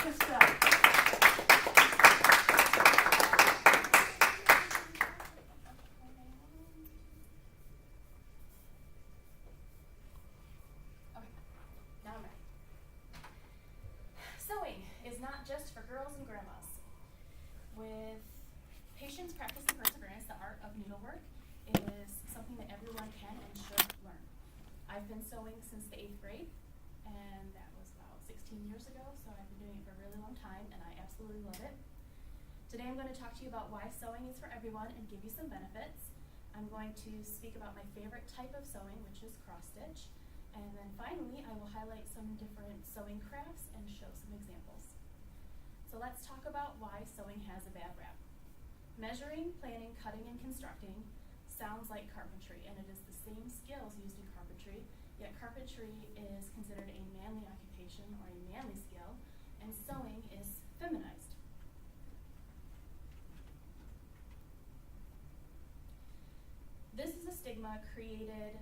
Trysta. Okay, now I'm ready. Sewing is not just for girls and grandmas. With patience, practice, and perseverance, the art of needlework is something that everyone can and should learn. I've been sewing since the 8th grade, and that was about 16 years ago, so I've been doing it for a really long time, and I absolutely love it. Today I'm going to talk to you about why sewing is for everyone and give you some benefits. I'm going to speak about my favorite type of sewing, which is cross stitch, and then finally I will highlight some different sewing crafts and show some examples. So let's talk about why sewing has a bad rap. Measuring, planning, cutting, and constructing sounds like carpentry, and it is the same skills used in carpentry, yet carpentry is considered a manly occupation or a manly skill, and sewing is feminized. This is a stigma created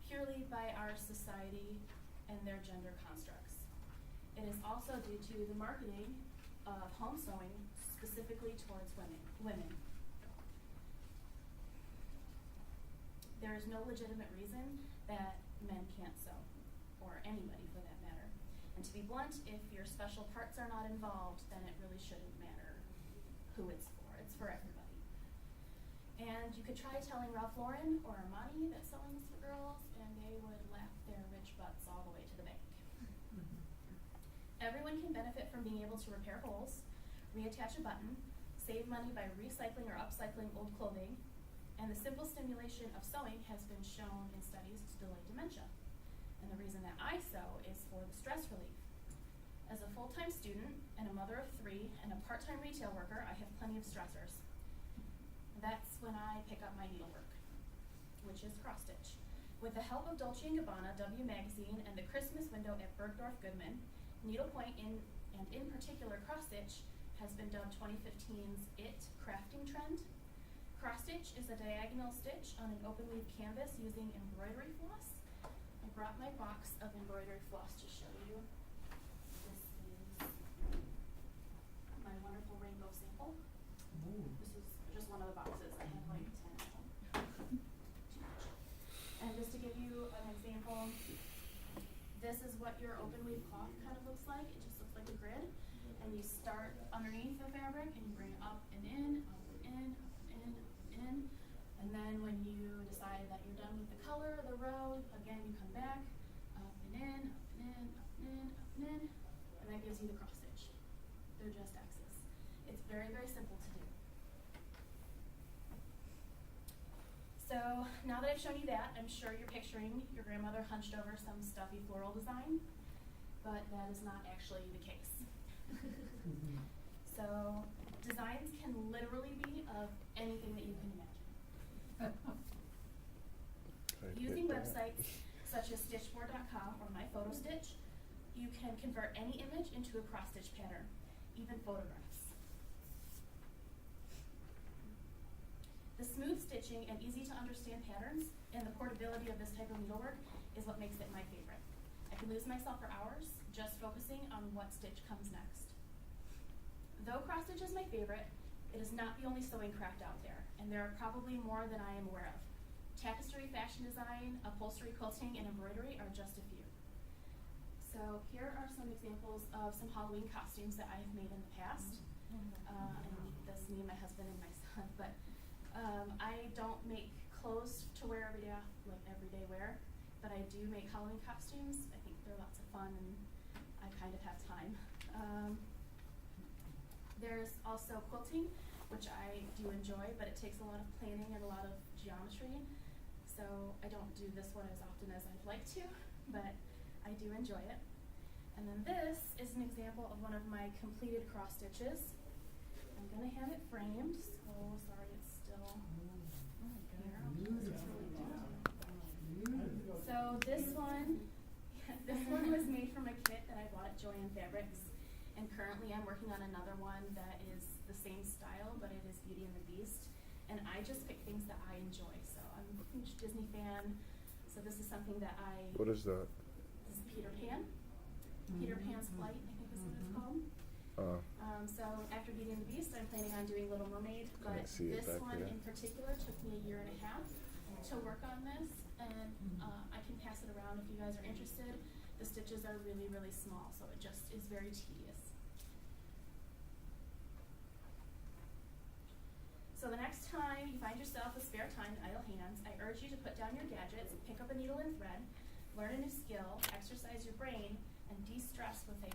purely by our society and their gender constructs. It is also due to the marketing of home sewing specifically towards women. There is no legitimate reason that men can't sew, or anybody for that matter. And to be blunt, if your special parts are not involved, then it really shouldn't matter who it's for. It's for everybody. And you could try telling Ralph Lauren or Armani that sewing is for girls, and they would laugh their rich butts all the way to the bank. Everyone can benefit from being able to repair holes, reattach a button, save money by recycling or upcycling old clothing, and the simple stimulation of sewing has been shown in studies to delay dementia. And the reason that I sew is for the stress relief. As a full-time student and a mother of 3 and a part-time retail worker, I have plenty of stressors. That's when I pick up my needlework, which is cross stitch. With the help of Dolce & Gabbana, W Magazine, and the Christmas window at Bergdorf Goodman, needlepoint and in particular cross stitch has been dubbed 2015's IT crafting trend. Cross stitch is a diagonal stitch on an open weave canvas using embroidery floss. I brought my box of embroidery floss to show you. This is my wonderful rainbow sample. Ooh. This is just one of the boxes. I have like 10 of them. And just to give you an example, this is what your open weave cloth kind of looks like. It just looks like a grid. And you start underneath the fabric and you bring it up and in, up and in, up and in, up and in. And then when you decide that you're done with the color of the row, again you come back, up and in, up and in, up and in, up and in, and that gives you the cross stitch. They're just X's. It's very, very simple to do. So now that I've shown you that, I'm sure you're picturing your grandmother hunched over some stuffy floral design, but that is not actually the case. So designs can literally be of anything that you can imagine. Using websites such as stitchboard.com or myphotostitch, you can convert any image into a cross stitch pattern, even photographs. The smooth stitching and easy to understand patterns and the portability of this type of needlework is what makes it my favorite. I can lose myself for hours just focusing on what stitch comes next. Though cross stitch is my favorite, it is not the only sewing craft out there, and there are probably more than I am aware of. Tapestry, fashion design, upholstery, quilting, and embroidery are just a few. So here are some examples of some Halloween costumes that I have made in the past. And that's me and my husband and my son. But I don't make clothes to wear everyday wear, but I do make Halloween costumes. I think they're lots of fun, and I kind of have time. There's also quilting, which I do enjoy, but it takes a lot of planning and a lot of geometry. So I don't do this one as often as I'd like to, but I do enjoy it. And then this is an example of one of my completed cross stitches. I'm gonna have it framed, so sorry it's still here. So this one was made from a kit that I bought at Joann Fabrics. And currently I'm working on another one that is the same style, but it is Beauty and the Beast. And I just pick things that I enjoy. So I'm a huge Disney fan. So this is something that What is that? This is Peter Pan. Peter Pan's Flight, I think is what it's called. planning on doing Little Mermaid, but Can't see it this back one there. in particular took me a year and a half to work on this, and I can pass it around if you guys are interested. The stitches are really, really small, so it just is very tedious. So the next time you find yourself with spare time and idle hands, I urge you to put down your gadgets, pick up a needle and thread, learn a new skill, exercise your brain, and de-stress with a